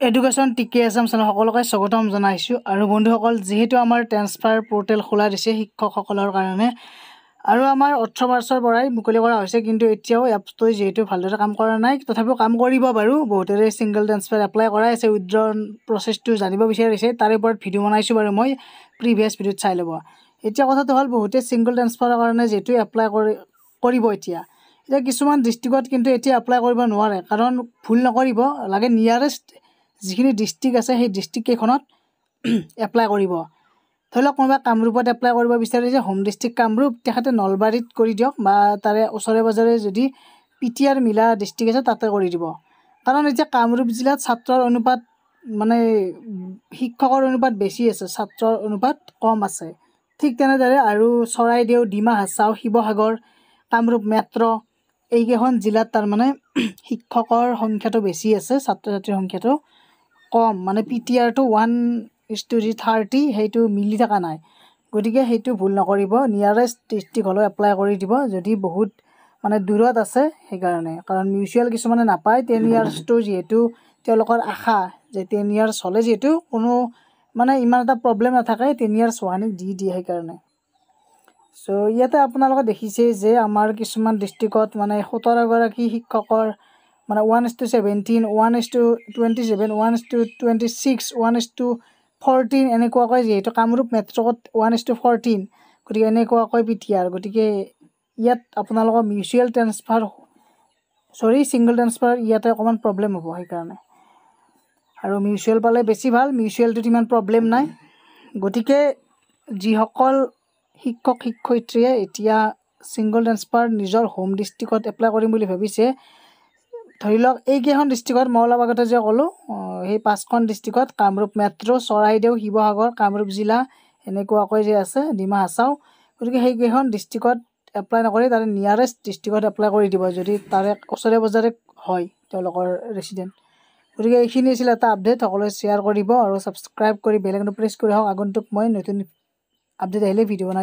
education TKSM channel সকলোকে স্বাগতম জনাইছোঁ আৰু বন্ধুসকল যেহেতু আমাৰ ট্ৰান্সফাৰ পোৰ্টেল খোলা দিছে শিক্ষকসকলৰ কাৰণে আৰু আমাৰ 18 মাৰ্চৰ পৰাই মুকলি কৰা হৈছে কিন্তু এতিয়াও এপটো যেহেতু ভালদৰে কাম কৰা নাই তথাপিও কাম কৰিব বাৰু বহুতৰে সিঙ্গল ট্ৰান্সফাৰ এপ্লাই কৰা আছে উইথড্ৰ প্ৰচেছটো জানিব বিচাৰিছে তাৰ ওপৰত ভিডিঅ' বনাইছোঁ বাৰু মই প্ৰিভিয়াছ ভিডিঅ'ত চাই ল'ব এতিয়া কথাটো হ'ল বহুতে সিঙ্গল ট্ৰান্সফাৰৰ কাৰণে যেহেতু এপ্লাই কৰিব এতিয়া কিছুমান ডিষ্ট্ৰিক্টত কিন্তু এতিয়া এপ্লাই কৰিব নোৱাৰে কাৰণ ভুল নকৰিব লাগে নিয়াৰেষ্ট যিখিনি ডিষ্ট্ৰিক্ট আছে সেই ডিষ্ট্ৰিক্ট কেইখনত এপ্লাই কৰিব ধৰি লওক কোনোবা কামৰূপত এপ্লাই কৰিব বিচাৰিছে হোম ডিষ্ট্ৰিক্ট কামৰূপ তেখেতে নলবাৰীত কৰি দিয়ক বা তাৰে ওচৰে পাজৰে যদি PTR মিলা ডিষ্ট্ৰিক্ট আছে তাতে কৰি দিব কাৰণ এতিয়া কামৰূপ জিলাত ছাত্ৰৰ অনুপাত মানে শিক্ষকৰ অনুপাত বেছি আছে ছাত্ৰৰ অনুপাত কম আছে ঠিক তেনেদৰে আৰু চৰাইদেউ ডিমা হাছাও শিৱসাগৰ কামৰূপ মেট্ৰ এইকেইখন জিলাত তাৰ মানে শিক্ষকৰ সংখ্যাটো বেছি আছে ছাত্ৰ ছাত্ৰীৰ সংখ্যাটো কম মানে PTR টো 1:30 সেইটো মিলি থকা নাই গতিকে সেইটো ভুল নকৰিব নিয়াৰেষ্ট ডিষ্ট্ৰিক্ট হলো এপ্লাই কৰি দিব যদি বহুত মানে দূৰত আছে সেইকাৰণে কাৰণ মিউচুৱেল কিছুমানে নাপায় 10 ইয়াৰ্ছটো যেহেতু তেওঁলোকৰ আশা যে 10 ইয়াৰ্ছ হ'লে যেহেতু কোনো মানে ইমান এটা প্ৰব্লেম নাথাকে 10 ইয়াৰ্ছ হোৱানিক দি দিয়ে সেইকাৰণে সো ইয়াতে আপোনালোকে দেখিছে যে আমাৰ কিছুমান ডিষ্ট্ৰিক্টত মানে 17 গৰাকী শিক্ষকৰ মানে 1:17 1:27 1:26 1:14 এনেকুৱাকৈ যেহেতু কামৰূপ মেট্ৰ'ত 1:14 গতিকে এনেকুৱাকৈ PTR গতিকে ইয়াত আপোনালোকৰ মিউচুৱেল ট্ৰান্সফাৰ সিঙ্গল ট্ৰান্সফাৰ ইয়াতে অকণমান প্ৰব্লেম হ'ব সেইকাৰণে আৰু মিউচুৱেল পালে বেছি ভাল মিউচুৱেলটোত ইমান প্ৰব্লেম নাই গতিকে যিসকল শিক্ষক শিক্ষয়িত্ৰীয়ে এতিয়া সিঙ্গল ট্ৰান্সফাৰ নিজৰ হোম ডিষ্ট্ৰিক্টত এপ্লাই কৰিম বুলি ভাবিছে ধৰি লওক এইকেইখন ডিষ্ট্ৰিক্টত মই অলপ আগতে যে ক'লোঁ সেই 5খন ডিষ্ট্ৰিক্টত কামৰূপ মেট্ৰ' চৰাইদেউ শিৱসাগৰ কামৰূপ জিলা এনেকুৱাকৈ যে আছে ডিমা হাছাও গতিকে সেইকেইখন ডিষ্ট্ৰিক্টত এপ্লাই নকৰি তাৰে নিয়াৰেষ্ট ডিষ্ট্ৰিক্টত এপ্লাই কৰি দিব যদি তাৰে ওচৰে পাজৰে হয় তেওঁলোকৰ ৰেচিডেণ্ট গতিকে এইখিনি আছিল এটা আপডেট সকলোৱে শ্বেয়াৰ কৰিব আৰু ছাবস্ক্ৰাইব কৰি বেল আইকনটো প্ৰেছ কৰি হওক আগন্তুক মই নতুন আপডেট আহিলে ভিডিঅ' বনাই